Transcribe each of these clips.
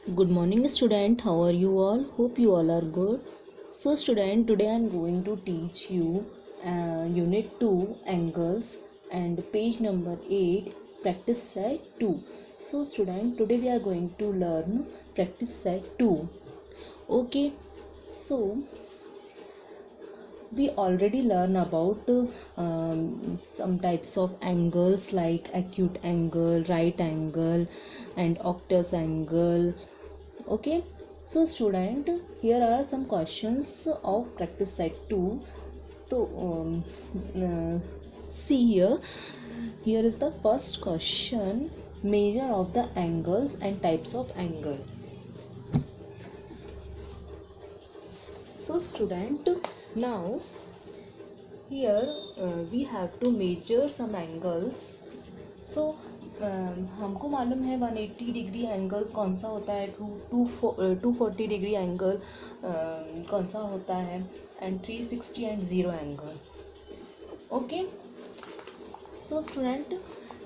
Good morning, student. How are you all? Hope you all are good. So, student, today I am going to teach you Unit 2 Angles and page number 8 Practice Set 2. So, student, today we are going to learn Practice Set 2. Okay. So, we already learn about some types of angles like acute angle, right angle, and obtuse angle. Okay, so student, here are some questions of practice set 2. So see here is the first question: measure of the angles and types of angle. So student, now here we have to measure some angles. So हमको मालूम है 180 degree angle कौन सा होता है, 240 degree angle कौन सा होता है, and 360 and 0 angle. Okay, so student,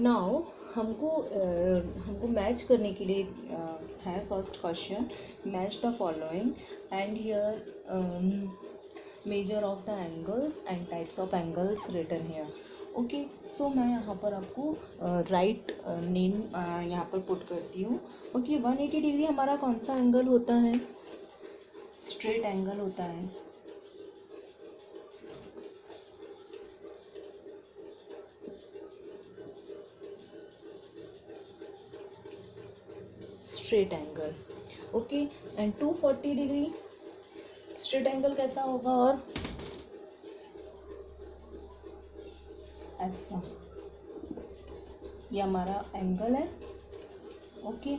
now हमको मैच करने के लिए है first question, match the following and here measure of the angles and types of angles written here. Okay, so मैं यहाँ पर आपको राइट नेम यहाँ पर पुट करती हूँ. ओके, 180 डिग्री हमारा कौन सा एंगल होता है? स्ट्रेट एंगल होता है. Straight angle. Okay, and 240 degree straight angle कैसा होगा? और ऐसा, ये हमारा एंगल है. ओके,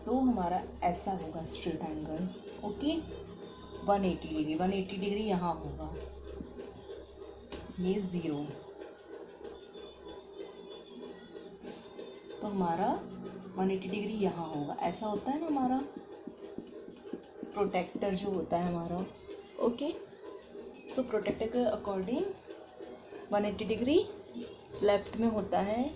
तो हमारा ऐसा होगा स्ट्रेट एंगल. ओके, 180 डिग्री यहाँ होगा, ये 0, तो हमारा 180 डिग्री यहाँ होगा. ऐसा होता है ना हमारा प्रोटेक्टर जो होता है हमारा. ओके, सो प्रोटेक्टर के अकॉर्डिंग 180 डिग्री लेफ्ट में होता है.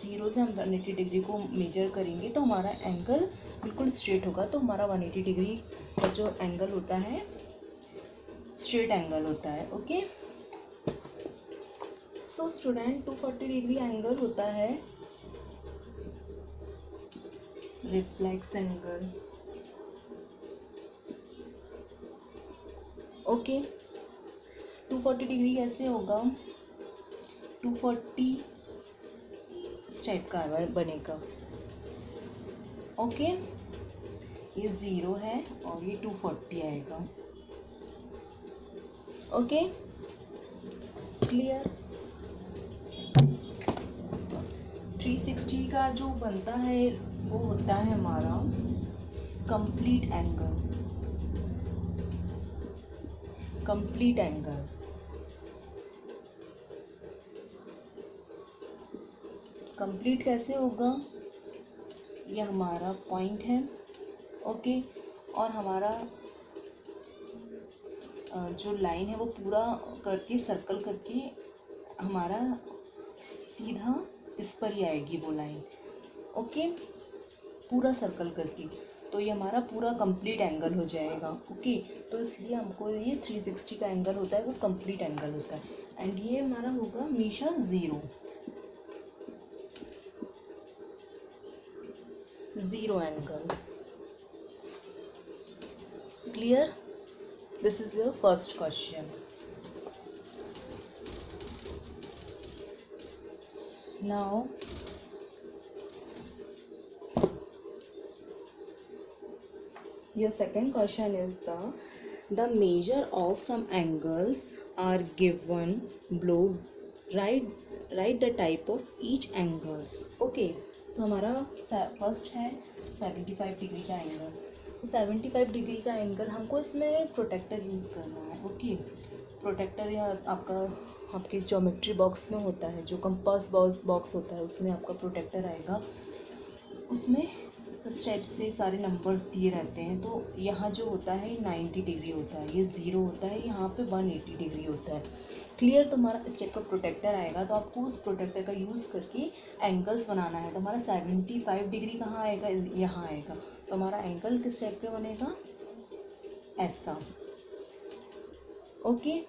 0 से हम 180 डिग्री को मेजर करेंगे तो हमारा एंगल बिल्कुल स्ट्रेट होगा. तो हमारा 180 डिग्री का जो एंगल होता है स्ट्रेट एंगल होता है. Okay, so student, 240 degree angle होता है रिफ्लेक्स एंगल. ओके, 240 डिग्री कैसे होगा? 240 स्टेप का बनेगा. ओके, ये 0 है और ये 240 आएगा. Okay, clear. 360 का जो बनता है वो होता है हमारा complete angle. Complete angle, complete कैसे होगा? ये हमारा पॉइंट है. ओके, और हमारा जो लाइन है वो पूरा करके सर्कल करके हमारा सीधा इस पर ही आएगी वो लाइन. ओके, पूरा सर्कल करके, तो ये हमारा पूरा कंप्लीट एंगल हो जाएगा. ओके, तो इसलिए हमको ये 360 का एंगल होता है वो कंप्लीट एंगल होता है. एंड ये हमारा होगा हमेशा 0 angle. Clear? This is your first question. Now your second question is the measure of some angles are given below. Write the type of each angles. Okay, तो हमारा फर्स्ट है 75 degree का एंगल. 75 डिग्री का angle हमको इसमें protector use करना है. Okay, protector या आपके ज्योमेट्री बॉक्स में होता है, जो कंपास बॉक्स होता है उसमें आपका प्रोटेक्टर आएगा. उसमें स्टेप से सारे नंबर्स दिए रहते हैं। तो यहाँ जो होता है 90 डिग्री होता है, ये 0 होता है, यहाँ पे 180 डिग्री होता है। क्लियर। तो हमारा स्टेप का प्रोटेक्टर आएगा, तो आपको उस प्रोटेक्टर का यूज़ करके एंगल्स बनाना है। तो हमारा 75 डिग्री कहाँ आएगा, यहाँ आएगा। तो हमारा एंगल किस स्टेप पे बनेगा, ऐसा। ओके।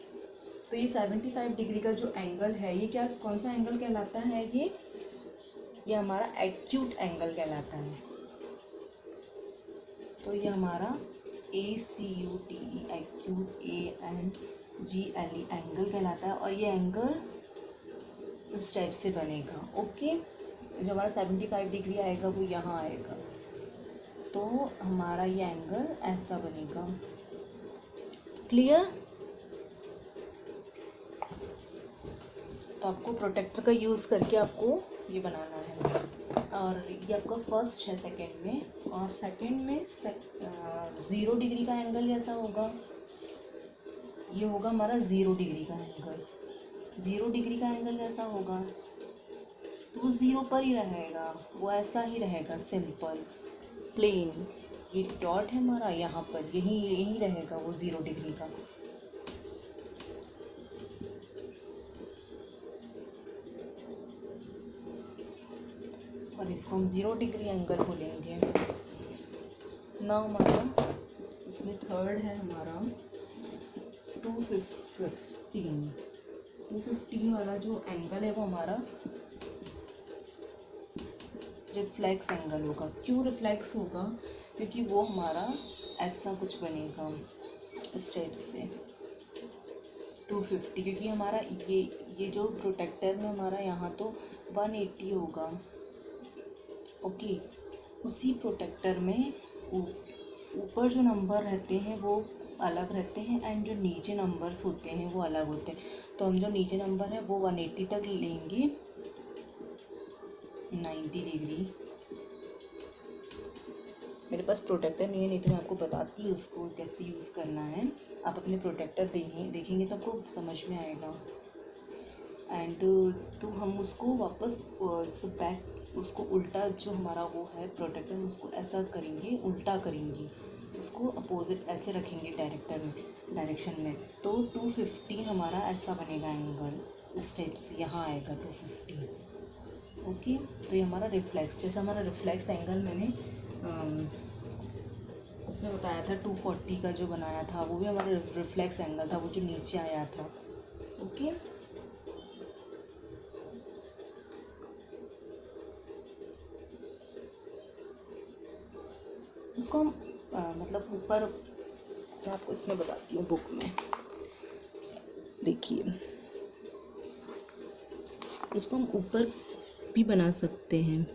तो ये 75 डिग्री का जो एंगल है, ये क्या, कौन सा एंगल कहलाता है, ये हमारा एक्यूट एंगल कहलाता है। तो ये हमारा ACUTE एक्यूट ANGLE एंगल कहलाता है, और ये एंगल इस टाइप से बनेगा। ओके। जो हमारा 75 डिग्री आएगा वो यहाँ आएगा, तो हमारा ये एंगल ऐसा बनेगा। क्लियर। तो आपको प्रोटेक्टर का यूज़ करके आपको ये बनाना है। और ये आपका फर्स्ट है सेकंड में, और सेकंड में 0 डिग्री का एंगल कैसा होगा, ये होगा हमारा 0 डिग्री का एंगल। 0 डिग्री का एंगल कैसा होगा, तो वो 0 पर ही रहेगा, वो ऐसा ही रहेगा, सिंपल प्लेन। ये डॉट है हमारा यहाँ पर, यही रहेगा वो 0 डिग्री का। और इसको हम 0 डिग्री एंगल बोलेंगे। ना हमारा इसमें थर्ड है हमारा 215 वाला जो एंगल है वो हमारा रिफ्लेक्स एंगल होगा। क्यों रिफ्लेक्स होगा, क्योंकि वो हमारा ऐसा कुछ बनेगा इस टाइप से 250, क्योंकि हमारा ये जो प्रोटेक्टर में हमारा यहाँ तो 180 होगा। ओके। उसी प्रोटेक्टर में ऊपर जो नंबर रहते हैं वो अलग रहते हैं, एंड जो नीचे नंबर्स होते हैं वो अलग होते हैं। तो हम जो नीचे नंबर है वो 180 तक लेंगे, 90 डिग्री। मेरे पास प्रोटेक्टर नहीं है, नहीं तो मैं आपको बताती हूँ उसको कैसे यूज़ करना है। आप अपने प्रोटेक्टर देखेंगे तो आपको समझ में आएगा। एंड तो हम उसको वापस बैक, उसको उल्टा, जो हमारा वो है प्रोटेक्टर, उसको ऐसा करेंगे, उल्टा करेंगे, उसको अपोजिट ऐसे रखेंगे डायरेक्शन में। तो 215 हमारा ऐसा बनेगा एंगल, स्टेप से यहाँ आएगा 215। ओके। तो ये हमारा रिफ्लेक्स, जैसे हमारा रिफ्लेक्स एंगल मैंने इसमें बताया था 240 का जो बनाया था, वो भी हमारा रिफ्लेक्स एंगल था, वो जो नीचे आया था। ओके। उसको हम मतलब ऊपर, मैं आपको इसमें बताती हूँ बुक में, देखिए उसको हम ऊपर भी बना सकते हैं।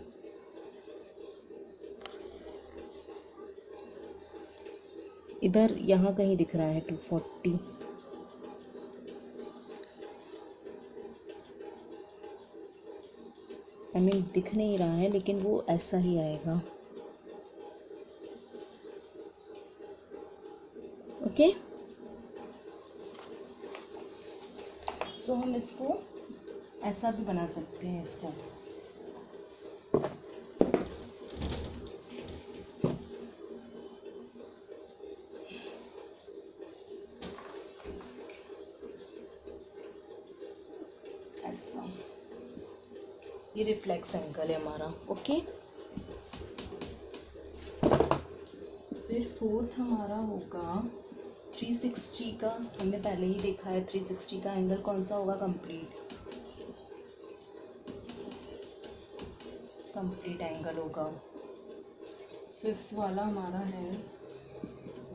इधर यहाँ कहीं दिख रहा है 240, आई मीन दिख नहीं रहा है, लेकिन वो ऐसा ही आएगा। ओके। सो हम इसको ऐसा भी बना सकते हैं, इसको ऐसा। ये रिफ्लेक्स एंगल है हमारा। ओके। फिर फोर्थ हमारा होगा 360 का। हमने पहले ही देखा है 360 का एंगल कौन सा होगा, कंप्लीट एंगल होगा। फिफ्थ वाला हमारा है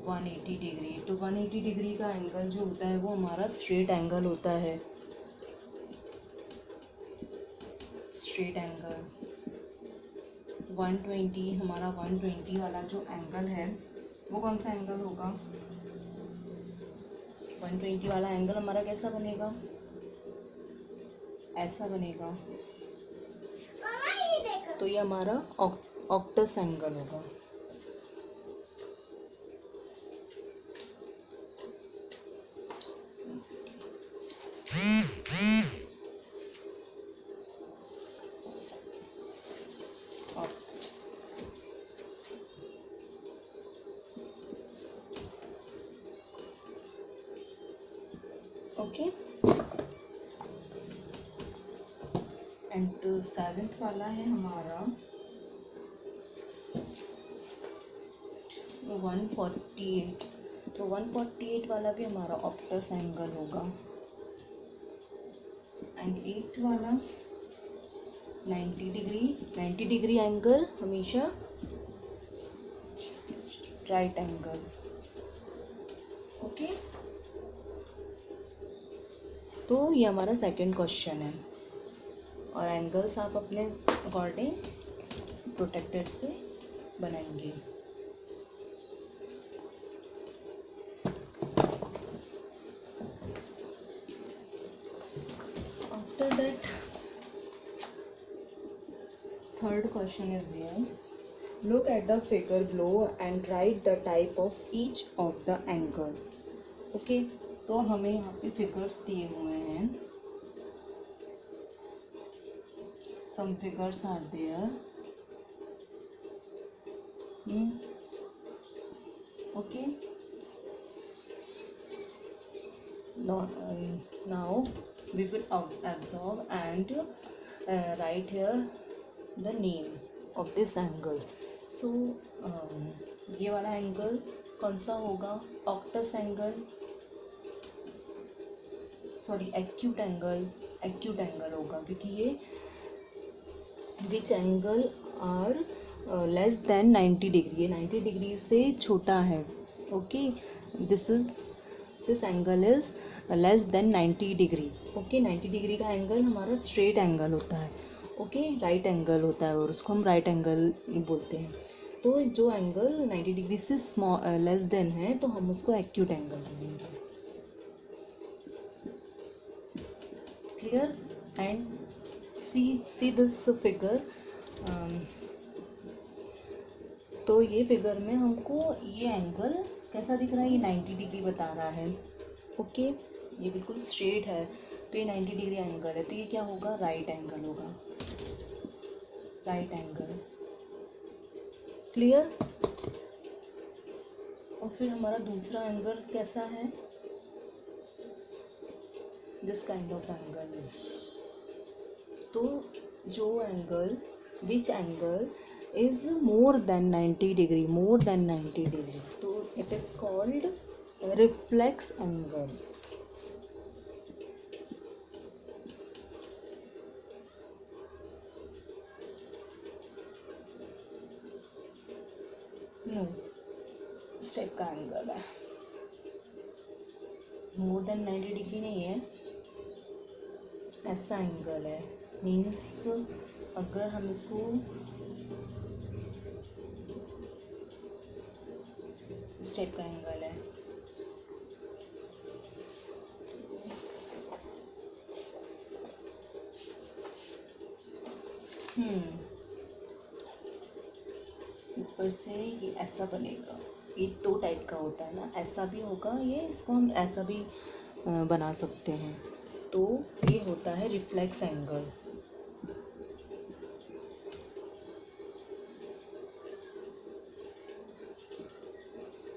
180 डिग्री। तो 180 डिग्री का एंगल जो होता है वो हमारा स्ट्रेट एंगल होता है, स्ट्रेट एंगल। 120 हमारा 120 वाला जो एंगल है वो कौन सा एंगल होगा, 120 वाला एंगल हमारा कैसा बनेगा, ऐसा बनेगा। तो ये हमारा ऑक्टस एंगल होगा। ओके। एंड सेवेंथ वाला है हमारा 148। तो 148 वाला भी हमारा ऑप्टस एंगल होगा। एंड एट्थ वाला 90 डिग्री। 90 डिग्री एंगल हमेशा राइट एंगल। ओके, तो ये हमारा सेकंड क्वेश्चन है। और एंगल्स आप अपने अकॉर्डिंग प्रोटेक्टेड से बनाएंगे। After that third question is there. Look at the figure below and write the type of each of the angles. Okay, तो हमें यहाँ पे figures दिए हुए हैं. Some figures are there. Okay. Now we will observe and write here the name of this angle. So ये वाला angle कौन सा होगा? Obtuse angle, sorry acute angle होगा, क्योंकि ये which angle are less than 90 degree, ये 90 डिग्री से छोटा है. Okay, this angle is less than 90 degree. Okay, 90 degree का एंगल हमारा स्ट्रेट एंगल होता है. ओके, राइट एंगल होता है और उसको हम राइट एंगल बोलते हैं. तो जो एंगल 90 डिग्री से लेस देन है तो हम उसको एक्यूट एंगल बोलेंगे. Clear? And see this figure. तो ये फिगर में हमको ये एंगल कैसा दिख रहा है? ये 90 डिग्री बता रहा है. ओके, ये बिल्कुल स्ट्रेट है तो ये 90 डिग्री एंगल है, तो ये क्या होगा? राइट एंगल होगा. Right angle. क्लियर? और फिर हमारा दूसरा एंगल कैसा है? This kind of angle is. तो जो angle, which angle is more than 90 degree, तो it is called reflex angle. No, इस टाइप का एंगल है. मोर देन 90 डिग्री नहीं है, ऐसा एंगल है. मीन्स अगर हम इसको इस टाइप का एंगल है, ऊपर से ये ऐसा बनेगा. ये दो टाइप का होता है ना, ऐसा भी होगा ये, इसको हम ऐसा भी बना सकते हैं. तो ये होता है reflex angle.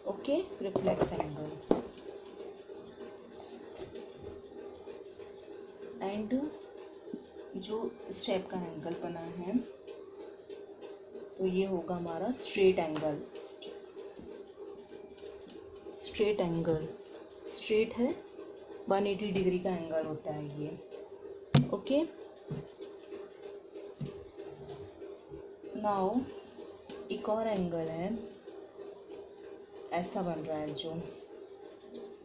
Okay, reflex angle. And जो इस टाइप का एंगल बना है तो ये होगा हमारा straight angle. Straight angle, straight है, 180 डिग्री का एंगल होता है ये. ओके, नाउ एक और एंगल है, ऐसा बन रहा है जो.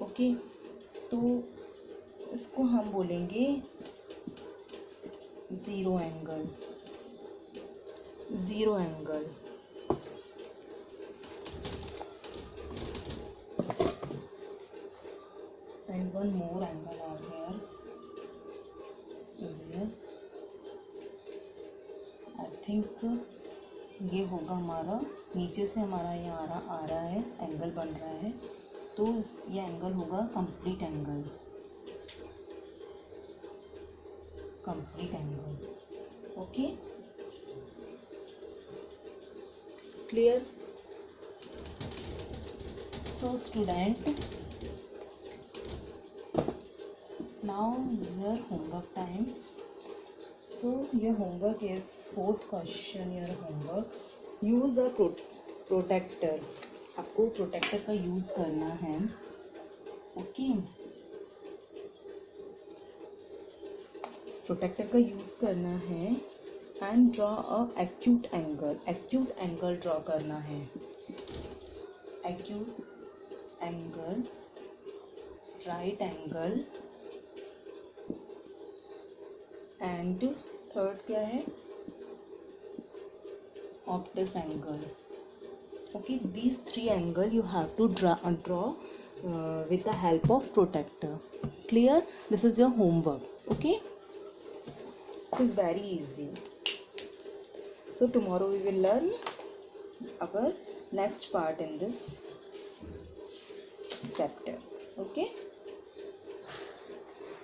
ओके, तो इसको हम बोलेंगे zero angle. and one more angle are here is there. I think ये होगा हमारा, नीचे से हमारा ये आ रहा है, एंगल बन रहा है, तो ये एंगल होगा complete angle. Okay, clear? So student, now your homework time. So your homework is fourth question. Your homework, use a protector. आपको प्रोटेक्टर का यूज करना है. ओके, प्रोटेक्टर का यूज करना है. And draw a acute angle. Acute angle draw करना है. Acute angle, right angle, and third क्या है, Optus angle. Okay, these three angle you have to draw with the help of protector. Clear? This is your homework. Okay, it is very easy. So tomorrow we will learn our next part in this chapter. Okay.